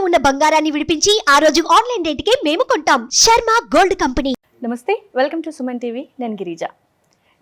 ఉన్న బంగారాన్ని విడిపించి ఆ రోజు ఆన్లైన్ రేటుకే మేము కొంటాం. Sharma gold company. నమస్తే, వెల్కమ్ టు సుమన్ టీవీ. నేను గిరిజ.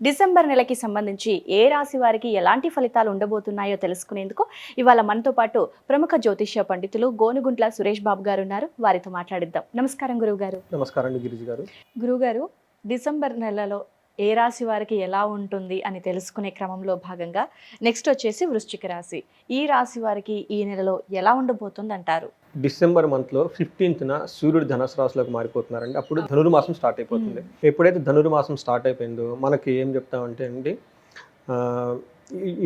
డిసెంబర్ నెలకి సంబంధించి ఏ రాశి వారికి ఎలాంటి ఫలితాలు ఉండబోతున్నాయో తెలుసుకునేందుకు ఇవాళ మనతో పాటు ప్రముఖ జ్యోతిష్య పండితులు గోనుగుంట్ల సురేష్ బాబు గారు ఉన్నారు. వారితో మాట్లాడిద్దాం. నమస్కారం గురువు గారు. నమస్కారం గిరిజ గారు. గురువు గారు, డిసెంబర్ నెలలో ఏ రాశి వారికి ఎలా ఉంటుంది అని తెలుసుకునే క్రమంలో భాగంగా నెక్స్ట్ వచ్చేసి వృశ్చిక రాశి. ఈ రాశి వారికి ఈ నెలలో ఎలా ఉండబోతుంది అంటారు? డిసెంబర్ మంత్లో 15న సూర్యుడు ధనుసు రాశిలోకి మారిపోతున్నారండి. అప్పుడు ధనుర్మాసం స్టార్ట్ అయిపోతుంది. ఎప్పుడైతే ధనుర్మాసం స్టార్ట్ అయిపోయిందో మనకి ఏం చెప్తామంటే అండి,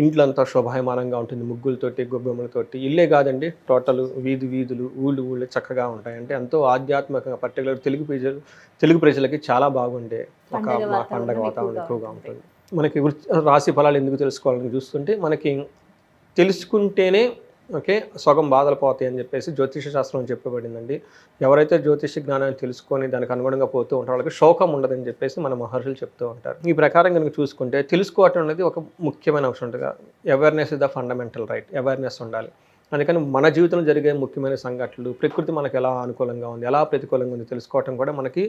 ఇంట్లో అంతా శోభాయమానంగా ఉంటుంది. ముగ్గులతోటి, గొబ్బెమ్మలతోటి. ఇల్లే కాదండి, టోటల్ వీధులు, ఊళ్ళు చక్కగా ఉంటాయి. అంటే ఎంతో ఆధ్యాత్మికంగా, పర్టికులర్ తెలుగు ప్రజలకి చాలా బాగుండే ఒక పండగ వాతావరణం ఎక్కువగా ఉంటుంది. మనకి రాశి ఫలాలు ఎందుకు తెలుసుకోవాలని చూస్తుంటే, మనకి తెలుసుకుంటేనే సగం బాధలు పోతాయి అని చెప్పేసి జ్యోతిష శాస్త్రం చెప్పబడిందండి. ఎవరైతే జ్యోతిష జ్ఞానాన్ని తెలుసుకొని దానికి అనుగుణంగా పోతూ ఉంటారో వాళ్ళకి శోకం ఉండదని చెప్పేసి మన మహర్షులు చెప్తూ ఉంటారు. ఈ ప్రకారం కనుక చూసుకుంటే తెలుసుకోవటం అనేది ఒక ముఖ్యమైన అంశం ఉంటుంది. Awareness is the fundamental right. Awareness ఉండాలి. అందుకని మన జీవితంలో జరిగే ముఖ్యమైన సంఘటనలు, ప్రకృతి మనకు ఎలా అనుకూలంగా ఉంది, ఎలా ప్రతికూలంగా ఉంది తెలుసుకోవటం కూడా మనకి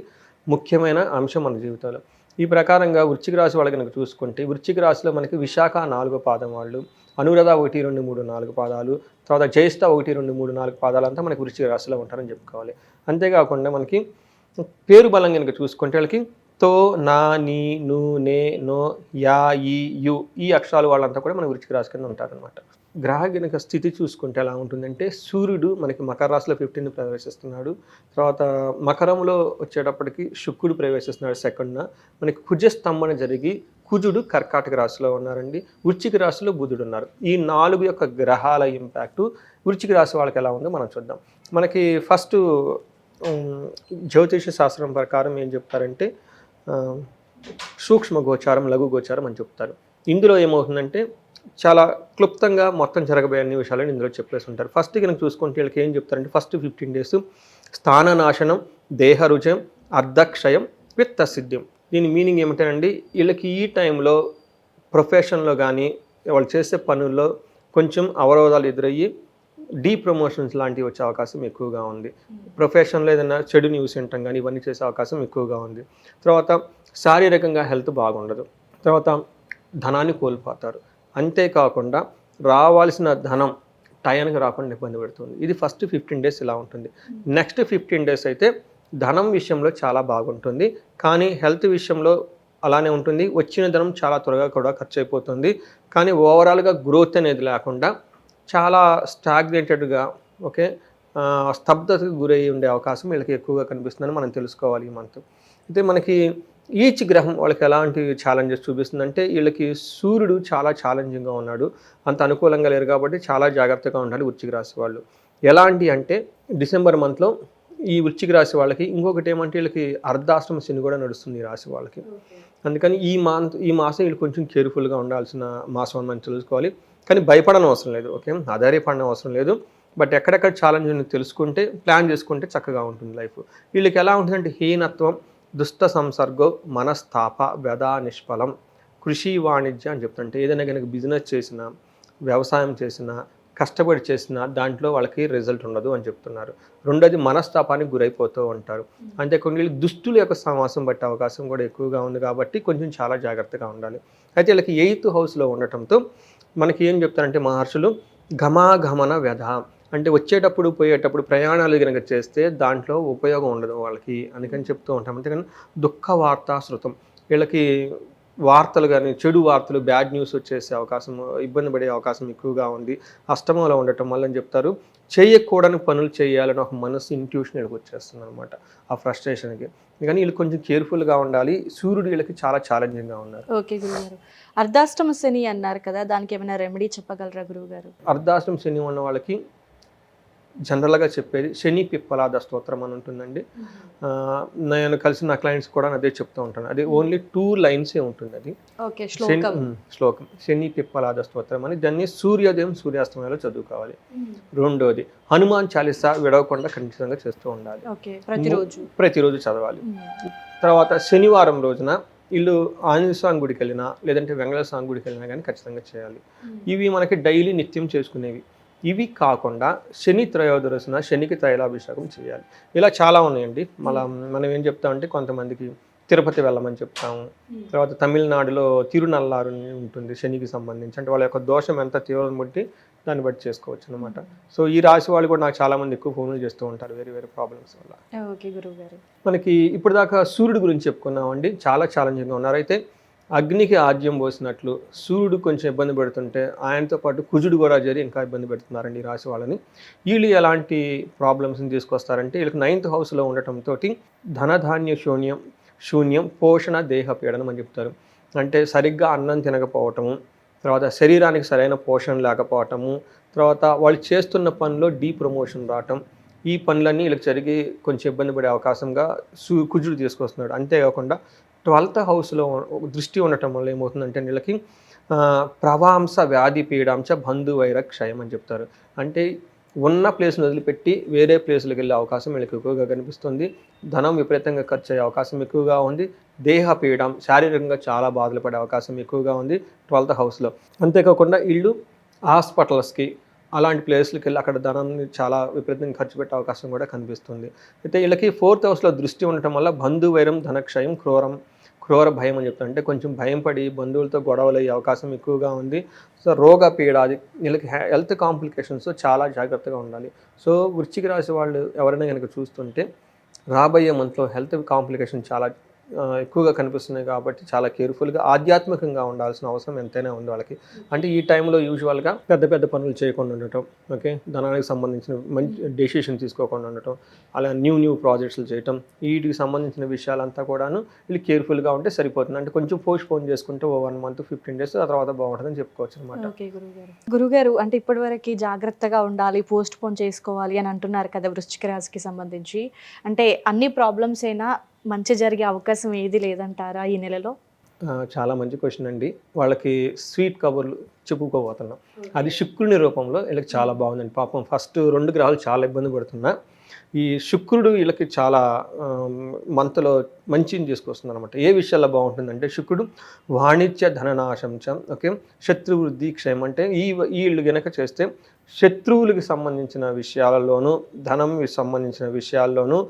ముఖ్యమైన అంశం మన జీవితంలో. ఈ ప్రకారంగా వృశ్చిక రాశి వాళ్ళకి కనుక చూసుకుంటే, వృశ్చిక రాశిలో మనకి విశాఖ 4వ పాదం వాళ్ళు, అనురాధ 1, 2, 3, 4 పాదాలు, తర్వాత జ్యేష్ఠ 1, 2, 3, 4 పాదాలు అంతా మనకి వృశ్చిక రాశిలో ఉంటారని చెప్పుకోవాలి. అంతేకాకుండా మనకి పేరు బలం కనుక చూసుకుంటే వాళ్ళకి తో, నా, నీ, ను, నే, నో, యా, ఈ, యు ఈ అక్షరాలు వాళ్ళంతా కూడా మన వృశ్చిక రాశి కింద ఉంటారనమాట. గ్రహ కనుక స్థితి చూసుకుంటే ఎలా ఉంటుందంటే, సూర్యుడు మనకి మకర రాశిలో 15th ప్రవేశిస్తున్నాడు. తర్వాత మకరంలో వచ్చేటప్పటికి శుక్రుడు ప్రవేశిస్తున్నాడు 2nd. మనకి కుజస్తంభన జరిగి కుజుడు కర్కాటక రాశిలో ఉన్నారండి. వృశ్చిక రాశిలో బుధుడు ఉన్నారు. ఈ 4 యొక్క గ్రహాల ఇంపాక్టు వృశ్చిక రాశి వాళ్ళకి ఎలా ఉందో మనం చూద్దాం. మనకి ఫస్ట్ జ్యోతిష శాస్త్రం ప్రకారం ఏం చెప్తారంటే, సూక్ష్మ గోచారం, లఘు గోచారం అని చెప్తారు. ఇందులో ఏమవుతుందంటే చాలా క్లుప్తంగా మొత్తం జరగబోయే అన్ని విషయాలను ఇందులో చెప్పేసి ఉంటారు. ఫస్ట్ కనుక చూసుకుంటే వీళ్ళకి ఏం చెప్తారంటే, ఫస్ట్ 15 days స్థాననాశనం, దేహరుజం, అర్ధక్షయం, విత్తసిద్ధ్యం. దీని మీనింగ్ ఏమిటండి, వీళ్ళకి ఈ టైంలో ప్రొఫెషన్లో కానీ వాళ్ళు చేసే పనుల్లో కొంచెం అవరోధాలు ఎదురయ్యి ప్రమోషన్స్ లాంటివి వచ్చే అవకాశం ఎక్కువగా ఉంది. ప్రొఫెషన్లో ఏదైనా చెడు న్యూస్ వింటాం కానీ ఇవన్నీ చేసే అవకాశం ఎక్కువగా ఉంది. తర్వాత శారీరకంగా హెల్త్ బాగుండదు. తర్వాత ధనాన్ని కోల్పోతారు. అంతేకాకుండా రావాల్సిన ధనం టయానికి రాకుండా ఇబ్బంది పెడుతుంది. ఇది ఫస్ట్ 15 days ఇలా ఉంటుంది. నెక్స్ట్ 15 days అయితే ధనం విషయంలో చాలా బాగుంటుంది, కానీ హెల్త్ విషయంలో అలానే ఉంటుంది. వచ్చిన ధనం చాలా త్వరగా కూడా ఖర్చు అయిపోతుంది, కానీ ఓవరాల్గా గ్రోత్ అనేది లేకుండా చాలా స్టాగ్నేటెడ్గా స్తబ్దతకు గురయ్యి ఉండే అవకాశం వీళ్ళకి ఎక్కువగా కనిపిస్తుందని మనం తెలుసుకోవాలి. ఈ మంత్ అయితే మనకి ఈచ్ గ్రహం వాళ్ళకి ఎలాంటి ఛాలెంజెస్ చూపిస్తుందంటే, వీళ్ళకి సూర్యుడు చాలా ఛాలెంజింగ్గా ఉన్నాడు, అంత అనుకూలంగా లేరు కాబట్టి చాలా జాగ్రత్తగా ఉండాలి వృశ్చిక రాశి వాళ్ళు. ఎలాంటి అంటే డిసెంబర్ మంత్లో ఈ వృశ్చిక రాశి వాళ్ళకి ఇంకొకటి ఏమంటే, వీళ్ళకి అర్ధాష్టమ శని కూడా నడుస్తుంది ఈ రాశి వాళ్ళకి. అందుకని ఈ మాసం వీళ్ళు కొంచెం కేర్ఫుల్గా ఉండాల్సిన మాసం అని మనం తెలుసుకోవాలి. కానీ భయపడని అవసరం లేదు, ఆధారపడని అవసరం లేదు. బట్ ఎక్కడెక్కడ ఛాలెంజ్ ఉంది తెలుసుకుంటే, ప్లాన్ చేసుకుంటే చక్కగా ఉంటుంది లైఫ్. వీళ్ళకి ఎలా ఉంటుందంటే, హీనత్వం, దుష్ట సంసర్గం, మనస్తాప, వ్యధా నిష్ఫలం, కృషి వాణిజ్యం అని చెప్తుంటే, ఏదైనా కనుక బిజినెస్ చేసినా, వ్యవసాయం చేసినా, కష్టపడి చేసినా దాంట్లో వాళ్ళకి రిజల్ట్ ఉండదు అని చెప్తున్నారు. రెండోది మనస్తాపానికి గురైపోతూ ఉంటారు. అంతేకాకుండా వీళ్ళు దుష్టుల యొక్క సమాసం పట్టే అవకాశం కూడా ఎక్కువగా ఉంది కాబట్టి కొంచెం చాలా జాగ్రత్తగా ఉండాలి. అయితే వీళ్ళకి 8th హౌస్లో ఉండటంతో మనకి ఏం చెప్తారంటే మహర్షులు, గమాగమన వ్యధ అంటే వచ్చేటప్పుడు పోయేటప్పుడు ప్రయాణాలు కనుక చేస్తే దాంట్లో ఉపయోగం ఉండదు వాళ్ళకి, అందుకని చెప్తూ ఉంటాం. అంతేకాని దుఃఖ వార్తా శృతం, వీళ్ళకి వార్తలు కానీ చెడు వార్తలు, బ్యాడ్ న్యూస్ వచ్చేసే అవకాశం, ఇబ్బంది పడే అవకాశం ఎక్కువగా ఉంది. అష్టమంలో ఉండటం వల్ల అని చెప్తారు. చేయకూడని పనులు చేయాలని ఒక మనసు ఇంట్యూషన్ వీళ్ళకి వచ్చేస్తుంది అనమాట, ఆ ఫ్రస్ట్రేషన్కి. కానీ వీళ్ళు కొంచెం కేర్ఫుల్గా ఉండాలి. సూర్యుడు వీళ్ళకి చాలా ఛాలెంజింగ్గా ఉన్నారు. ఓకే గురుగారు, అర్ధాష్టమ శని అన్నారు కదా, దానికి ఏమైనా రెమెడీ చెప్పగలరా గురువుగారు? అర్ధాష్టమ శని ఉన్న వాళ్ళకి జనరల్గా చెప్పేది శని పిప్పలాద స్తోత్రం అని ఉంటుందండి. నేను కలిసి నా క్లయింట్స్ కూడా అదే చెప్తూ ఉంటాను. అది ఓన్లీ 2 lines ఉంటుంది. అది శ్లోకం శని పిప్పలాద స్తోత్రం అని. దాన్ని సూర్యోదయం సూర్యాస్తమయంలో చదువుకోవాలి. రెండోది హనుమాన్ చాలీసా విడవకుండా ఖచ్చితంగా చేస్తూ ఉండాలి, ప్రతిరోజు చదవాలి. తర్వాత శనివారం రోజున వీళ్ళు ఆంజనేయ స్వామి గుడికి వెళ్ళినా లేదంటే వెంకటేశ్వర స్వామి గుడికి వెళ్ళినా కానీ ఖచ్చితంగా చేయాలి. ఇవి మనకి డైలీ నిత్యం చేసుకునేవి. ఇవి కాకుండా శని త్రయోదశిన శనికి తైలాభిషేకం చేయాలి. ఇలా చాలా ఉన్నాయండి. మనం ఏం చెప్తామంటే కొంతమందికి తిరుపతి వెళ్ళమని చెప్తాము. తర్వాత తమిళనాడులో తిరునల్లారు ఉంటుంది శనికి సంబంధించి, అంటే వాళ్ళ యొక్క దోషం ఎంత తీవ్రం బట్టి దాన్ని బట్టి చేసుకోవచ్చు అనమాట. సో ఈ రాశి వాళ్ళు కూడా నాకు చాలామంది ఎక్కువ ఫోన్లు చేస్తూ ఉంటారు వేరే వేరే ప్రాబ్లమ్స్ వల్ల. ఓకే గురువు గారు, మనకి ఇప్పుడు దాకా సూర్యుడి గురించి చెప్పుకున్నామండి. చాలా ఛాలెంజింగ్గా ఉన్నారు. అయితే అగ్నికి ఆజ్యం పోసినట్లు సూర్యుడు కొంచెం ఇబ్బంది పెడుతుంటే ఆయనతో పాటు కుజుడు కూడా చేరి ఇంకా ఇబ్బంది పెడుతున్నారండి ఈ రాశి వాళ్ళని. వీళ్ళు ఎలాంటి ప్రాబ్లమ్స్ని తీసుకొస్తారంటే వీళ్ళకి 9th హౌస్లో ఉండటంతో ధనధాన్య శూన్యం పోషణ దేహపీడనం అని చెప్తారు. అంటే సరిగ్గా అన్నం తినకపోవటము, తర్వాత శరీరానికి సరైన పోషణ లేకపోవటము, తర్వాత వాళ్ళు చేస్తున్న పనిలో ప్రమోషన్ రావటం, ఈ పనులన్నీ వీళ్ళకి జరిగి కొంచెం ఇబ్బంది పడే అవకాశంగా కుజుడు తీసుకొస్తున్నాడు. అంతేకాకుండా 12th హౌస్లో దృష్టి ఉండటం వల్ల ఏమవుతుందంటే వీళ్ళకి ప్రవాంస వ్యాధి పీడాంశ బంధువైర క్షయం అని చెప్తారు. అంటే ఉన్న ప్లేస్ని వదిలిపెట్టి వేరే ప్లేస్లకు వెళ్ళే అవకాశం వీళ్ళకి ఎక్కువగా కనిపిస్తుంది. ధనం విపరీతంగా ఖర్చు అయ్యే అవకాశం ఎక్కువగా ఉంది. దేహ పీడం శారీరకంగా చాలా బాధలు పడే అవకాశం ఎక్కువగా ఉంది 12th హౌస్లో. అంతేకాకుండా వీళ్ళు హాస్పిటల్స్కి అలాంటి ప్లేస్లకి వెళ్ళి అక్కడ ధనాన్ని చాలా విపరీతంగా ఖర్చు పెట్టే అవకాశం కూడా కనిపిస్తుంది. అయితే వీళ్ళకి 4th హౌస్లో దృష్టి ఉండటం వల్ల బంధువైరం ధనక్షయం క్రూర భయం అని చెప్తారు. అంటే కొంచెం భయం పడి బంధువులతో గొడవలు అయ్యే అవకాశం ఎక్కువగా ఉంది. సో రోగ పీడాది వీళ్ళకి హెల్త్ కాంప్లికేషన్స్ చాలా జాగ్రత్తగా ఉండాలి. సో వృశ్చిక రాశి వాళ్ళు ఎవరైనా కనుక చూస్తుంటే రాబోయే మంత్లో హెల్త్ కాంప్లికేషన్ చాలా ఎక్కువగా కనిపిస్తున్నాయి కాబట్టి చాలా కేర్ఫుల్గా ఆధ్యాత్మికంగా ఉండాల్సిన అవసరం ఎంతైనా ఉంది వాళ్ళకి. అంటే ఈ టైంలో యూజువల్గా పెద్ద పెద్ద పనులు చేయకుండా ఉండటం, ఓకే, ధనానికి సంబంధించిన మంచి డెసిషన్ తీసుకోకుండా ఉండటం, అలా న్యూ ప్రాజెక్ట్స్లు చేయటం, వీటికి సంబంధించిన విషయాలంతా కూడాను వీళ్ళు కేర్ఫుల్గా ఉంటే సరిపోతుంది. అంటే కొంచెం పోన్ చేసుకుంటే 1 month 15 days ఆ తర్వాత బాగుంటుందని చెప్పుకోవచ్చు అనమాట. ఓకే గురుగారు, అంటే ఇప్పటివరకు జాగ్రత్తగా ఉండాలి, పోస్ట్ పోన్ చేసుకోవాలి అని అంటున్నారు కదా వృశ్చిక రాశికి సంబంధించి. అంటే అన్ని ప్రాబ్లమ్స్ అయినా మంచి జరిగే అవకాశం ఏది లేదంటారా ఈ నెలలో? చాలా మంచి క్వశ్చన్ అండి. వాళ్ళకి స్వీట్ కబుర్లు చెప్పుకోబోతున్నాం. అది శుక్రుని రూపంలో వీళ్ళకి చాలా బాగుందండి. పాపం ఫస్ట్ 2 గ్రహాలు చాలా ఇబ్బంది పడుతున్నా ఈ శుక్రుడు వీళ్ళకి చాలా మంత్లో మంచిని తీసుకొస్తుంది అనమాట. ఏ విషయాల్లో బాగుంటుందంటే శుక్రుడు వాణిజ్య ధననాశంచం, ఓకే, శత్రువృద్ధి క్షయం. అంటే వీళ్ళు గనక చేస్తే శత్రువులకి సంబంధించిన విషయాలలోనూ ధనం సంబంధించిన విషయాల్లోనూ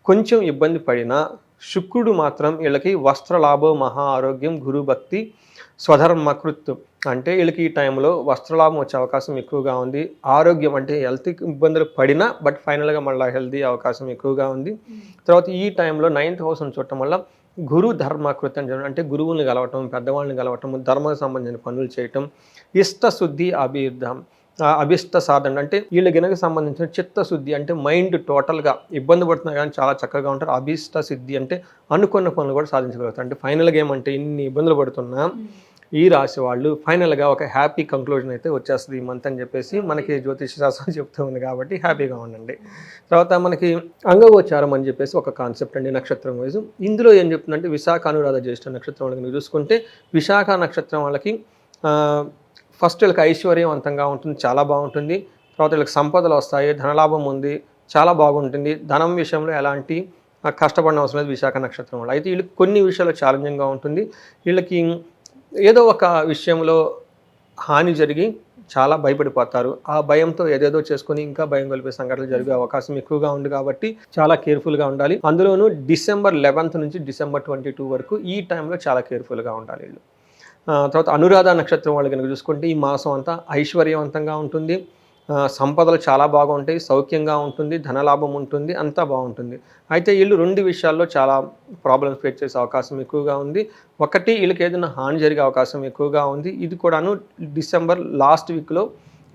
కొంచెం ఇబ్బంది పడినా శుక్రుడు మాత్రం వీళ్ళకి వస్త్రలాభం, మహా ఆరోగ్యం, గురుభక్తి, స్వధర్మకృత్. అంటే వీళ్ళకి ఈ టైంలో వస్త్రలాభం వచ్చే అవకాశం ఎక్కువగా ఉంది. ఆరోగ్యం అంటే హెల్త్ ఇబ్బందులు పడినా బట్ ఫైనల్గా మళ్ళీ హెల్తీ అవకాశం ఎక్కువగా ఉంది. తర్వాత ఈ టైంలో 9th హౌస్ చూడటం వల్ల గురు ధర్మకృతం చేయడం, అంటే గురువుని కలవటం, పెద్దవాళ్ళని కలవటం, ధర్మానికి సంబంధించిన పనులు చేయటం, ఇష్టశుద్ధి అభిష్ట సాధన. అంటే వీళ్ళ గినక సంబంధించిన చిత్తశుద్ధి, అంటే మైండ్ టోటల్గా ఇబ్బంది పడుతున్నా కానీ చాలా చక్కగా ఉంటారు. అభిష్ట సిద్ధి అంటే అనుకున్న పనులు కూడా సాధించగలుగుతారు. అంటే ఫైనల్గా ఏమంటే ఇన్ని ఇబ్బందులు పడుతున్నా ఈ రాశి వాళ్ళు ఫైనల్గా ఒక హ్యాపీ కంక్లూజన్ అయితే వచ్చేస్తుంది ఈ మంత్ అని చెప్పేసి మనకి జ్యోతిష శాస్త్రం చెప్తూ ఉంది కాబట్టి హ్యాపీగా ఉండండి. తర్వాత మనకి అంగగోచారం అని చెప్పేసి ఒక కాన్సెప్ట్ అండి నక్షత్రం వైజ్. ఇందులో ఏం చెప్తుందంటే విశాఖ అనురాధ జ్యేష్ఠ నక్షత్రం వాళ్ళకి చూసుకుంటే విశాఖ నక్షత్రం వాళ్ళకి ఫస్ట్ వీళ్ళకి ఐశ్వర్యవంతంగా ఉంటుంది, చాలా బాగుంటుంది. తర్వాత వీళ్ళకి సంపదలు వస్తాయి, ధనలాభం ఉంది, చాలా బాగుంటుంది. ధనం విషయంలో ఎలాంటి కష్టపడిన అవసరం లేదు విశాఖ నక్షత్రం వాళ్ళు. అయితే వీళ్ళకి కొన్ని విషయాలు ఛాలెంజింగ్గా ఉంటుంది. వీళ్ళకి ఏదో ఒక విషయంలో హాని జరిగి చాలా భయపడిపోతారు. ఆ భయంతో ఏదేదో చేసుకుని ఇంకా భయం కలిపే సంఘటనలు జరిగే అవకాశం ఎక్కువగా ఉంది కాబట్టి చాలా కేర్ఫుల్గా ఉండాలి. అందులోనూ December 11th నుంచి December 22 వరకు ఈ టైంలో చాలా కేర్ఫుల్గా ఉండాలి వీళ్ళు. తర్వాత అనురాధ నక్షత్రం వాళ్ళు కనుక చూసుకుంటే ఈ మాసం అంతా ఐశ్వర్యవంతంగా ఉంటుంది, సంపదలు చాలా బాగుంటాయి, సౌఖ్యంగా ఉంటుంది, ధనలాభం ఉంటుంది, అంతా బాగుంటుంది. అయితే వీళ్ళు 2 విషయాల్లో చాలా ప్రాబ్లమ్స్ ఫేస్ చేసే అవకాశం ఎక్కువగా ఉంది. ఒకటి వీళ్ళకి ఏదైనా హాని జరిగే అవకాశం ఎక్కువగా ఉంది. ఇది కూడాను డిసెంబర్ లాస్ట్ వీక్లో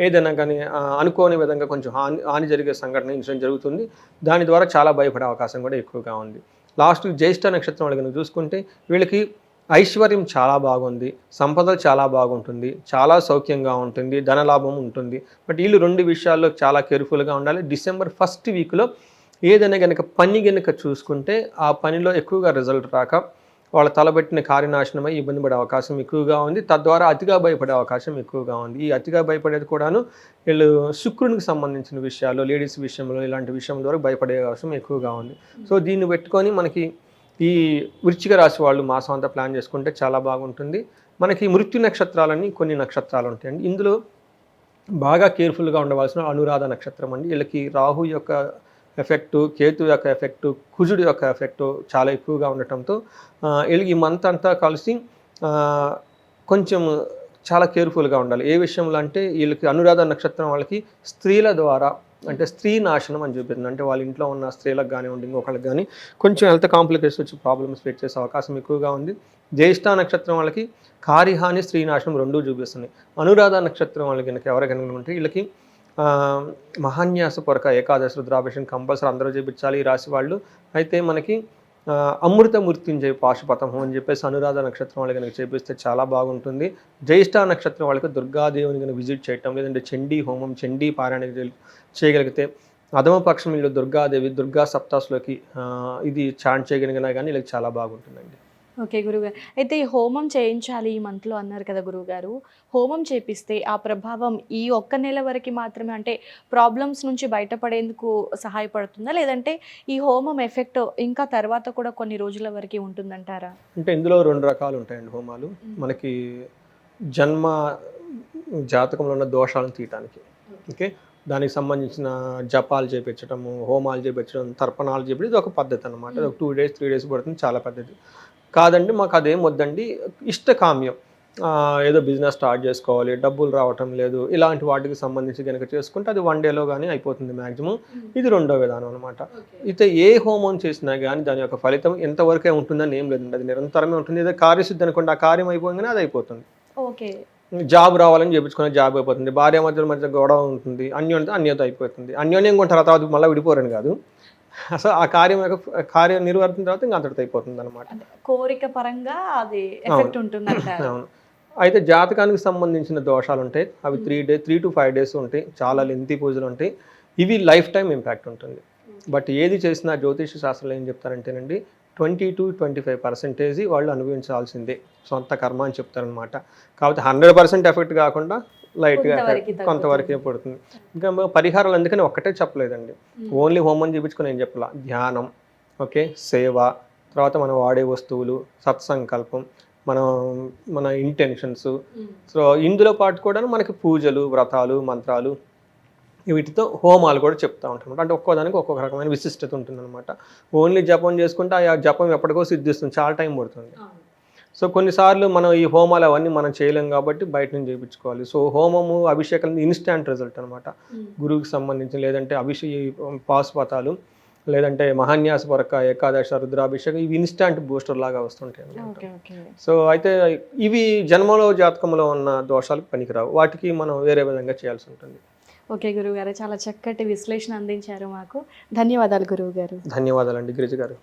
ఏదైనా కానీ అనుకోని విధంగా కొంచెం హాని జరిగే సంఘటన ఇన్సిడెంట్ జరుగుతుంది. దాని ద్వారా చాలా భయపడే అవకాశం కూడా ఎక్కువగా ఉంది. లాస్ట్ జ్యేష్ఠ నక్షత్రం వాళ్ళు కనుక చూసుకుంటే వీళ్ళకి ఐశ్వర్యం చాలా బాగుంది, సంపదలు చాలా బాగుంటుంది, చాలా సౌఖ్యంగా ఉంటుంది, ధనలాభం ఉంటుంది. బట్ వీళ్ళు 2 విషయాల్లో చాలా కేర్ఫుల్గా ఉండాలి. December 1st వీక్లో ఏదైనా కనుక పని కనుక చూసుకుంటే ఆ పనిలో ఎక్కువగా రిజల్ట్ రాక వాళ్ళ తలబెట్టిన కార్యనాశనమై ఇబ్బంది పడే అవకాశం ఎక్కువగా ఉంది. తద్వారా అతిగా భయపడే అవకాశం ఎక్కువగా ఉంది. ఈ అతిగా భయపడేది కూడాను వీళ్ళు శుక్రునికి సంబంధించిన విషయాలు, లేడీస్ విషయంలో ఇలాంటి విషయం ద్వారా భయపడే అవకాశం ఎక్కువగా ఉంది. సో దీన్ని పెట్టుకొని మనకి ఈ వృశ్చిక రాశి వాళ్ళు మాసం అంతా ప్లాన్ చేసుకుంటే చాలా బాగుంటుంది. మనకి మృత్యు నక్షత్రాలని కొన్ని నక్షత్రాలు ఉంటాయండి. ఇందులో బాగా కేర్ఫుల్గా ఉండవలసిన అనురాధ నక్షత్రం అండి. వీళ్ళకి రాహు యొక్క ఎఫెక్టు, కేతు యొక్క ఎఫెక్టు, కుజుడు యొక్క ఎఫెక్టు చాలా ఎక్కువగా ఉండటంతో వీళ్ళకి ఈ మంత్ అంతా కలిసి కొంచెం చాలా కేర్ఫుల్గా ఉండాలి. ఏ విషయంలో అంటే వీళ్ళకి అనురాధ నక్షత్రం వాళ్ళకి స్త్రీల ద్వారా అంటే స్త్రీ నాశనం అని చూపిస్తుంది. అంటే వాళ్ళ ఇంట్లో ఉన్న స్త్రీలకు కానివ్వండి, ఇంకొకళ్ళకి కానీ కొంచెం హెల్త్ కాంప్లికేషన్స్ వచ్చి ప్రాబ్లమ్స్ ఫేస్ చేసే అవకాశం ఎక్కువగా ఉంది. జ్యేష్ఠ నక్షత్రం వాళ్ళకి కార్యహాని, స్త్రీ నాశనం రెండూ చూపిస్తున్నాయి. అనురాధ నక్షత్రం వాళ్ళకి కనుక ఎవరికైనా ఉంటే వీళ్ళకి మహాన్యాసపూర్వక ఏకాదశి రుద్రాభిషేకం కంపల్సరీ అందరూ చేయించాలి ఈ రాశి వాళ్ళు. అయితే మనకి అమృత మృత్యుంజయ పాశుపతం అని చెప్పేసి అనురాధ నక్షత్రం వాళ్ళకి కనుక చేపిస్తే చాలా బాగుంటుంది. జ్యేష్ఠ నక్షత్రం వాళ్ళకి దుర్గాదేవిని కనుక విజిట్ చేయటం, లేదంటే చండీ హోమం, చండీ పారాయణ చేయగలిగితే, అధమ పక్షం వీళ్ళు దుర్గాదేవి, దుర్గా సప్తాస్లోకి ఇది చాంట్ చేయగలిగినా కానీ వీళ్ళకి చాలా బాగుంటుందండి. ఓకే గురువుగారు, అయితే ఈ హోమం చేయించాలి ఈ మంత్లో అన్నారు కదా గురువుగారు, హోమం చేపిస్తే ఆ ప్రభావం ఈ ఒక్క నెల వరకు మాత్రమే, అంటే ప్రాబ్లమ్స్ నుంచి బయటపడేందుకు సహాయపడుతుందా, లేదంటే ఈ హోమం ఎఫెక్ట్ ఇంకా తర్వాత కూడా కొన్ని రోజుల వరకు ఉంటుందంటారా? అంటే ఇందులో 2 రకాలు ఉంటాయండి హోమాలు. మనకి జన్మ జాతకంలో ఉన్న దోషాలను తీయటానికి, ఓకే, దానికి సంబంధించిన జపాలు చేయించడము, హోమాలు చేయించడం, తర్పణాలు చేయించడం, ఇది ఒక పద్ధతి అనమాట. ఒక 2 days 3 days పడుతుంది, చాలా పద్ధతి కాదండి. మాకు అదేం వద్దండి, ఇష్టకామ్యం, ఏదో బిజినెస్ స్టార్ట్ చేసుకోవాలి, డబ్బులు రావటం లేదు, ఇలాంటి వాటికి సంబంధించి కనుక చేసుకుంటే అది 1 dayలో కానీ అయిపోతుంది మ్యాక్సిమం. ఇది రెండో విధానం అనమాట. అయితే ఏ హోమం చేసినా కానీ దాని యొక్క ఫలితం ఎంతవరకే ఉంటుందని ఏం లేదండి, అది నిరంతరమే ఉంటుంది. ఏదో కార్యసిద్ధి అనుకోండి, ఆ కార్యం అయిపోగానే అది అయిపోతుంది. ఓకే, జాబ్ రావాలని చెప్పించుకునే జాబ్ అయిపోతుంది, భార్య మధ్య గొడవ ఉంటుంది, అన్యోన్యత అయిపోతుంది. అన్యోన్యంగా ఉంటారు, తర్వాత మళ్ళీ విడిపోరని కాదు, అసలు ఆ కార్యం నిర్వర్తిన తర్వాత ఇంకా అంతటితో అయిపోతుంది అనమాట. కోరిక పరంగా అది ఎఫెక్ట్ ఉంటుంది. అవును. అయితే జాతకానికి సంబంధించిన దోషాలు ఉంటాయి, అవి 3 to 5 days ఉంటాయి, చాలా లెంతీ పూజలు ఉంటాయి, ఇవి లైఫ్ టైం ఇంపాక్ట్ ఉంటుంది. బట్ ఏది చేసినా జ్యోతిష శాస్త్రంలో ఏం చెప్తారంటేనండి, 20 to 25% వాళ్ళు అనుభవించాల్సిందే సొంత కర్మ అని చెప్తారనమాట. కాబట్టి 100% ఎఫెక్ట్ కాకుండా లైట్గా కొంతవరకే పడుతుంది. ఇంకా పరిహారాలు అందుకని ఒక్కటే చెప్పలేదండి, ఓన్లీ హోమం చేయించుకొని ఏం చెప్పాల, ధ్యానం, ఓకే, సేవ, తర్వాత మనం వాడే వస్తువులు, సత్సంకల్పం, మన ఇంటెన్షన్స్. సో ఇందులో పాటు కూడా మనకి పూజలు, వ్రతాలు, మంత్రాలు, వీటితో హోమాలు కూడా చెప్తూ ఉంటాం. అంటే ఒక్కోదానికి ఒక్కొక్క రకమైన విశిష్టత ఉంటుందన్నమాట. ఓన్లీ జపం చేసుకుంటే ఆ జపం ఎప్పటికో సిద్ధిస్తుంది, చాలా టైం పడుతుంది. సో కొన్నిసార్లు మనం ఈ హోమాలు అవన్నీ మనం చేయలేం కాబట్టి బయట నుంచి చేయించుకోవాలి. సో హోమము, అభిషేకాలు ఇన్స్టాంట్ రిజల్ట్ అనమాట. గురువుకి సంబంధించి, లేదంటే పాశుపతాలు, లేదంటే మహాన్యాసపూర్వక ఏకాదశ రుద్రాభిషేకం, ఇవి ఇన్స్టాంట్ బూస్టర్ లాగా వస్తుంటాయి అన్నమాట. సో అయితే ఇవి జన్మలో జాతకంలో ఉన్న దోషాలకు పనికిరావు, వాటికి మనం వేరే విధంగా చేయాల్సి ఉంటుంది. ఓకే గురువు గారు, చాలా చక్కటి విశ్లేషణ అందించారు మాకు. ధన్యవాదాలు గురువు గారు. ధన్యవాదాలండి గిరిజ గారు.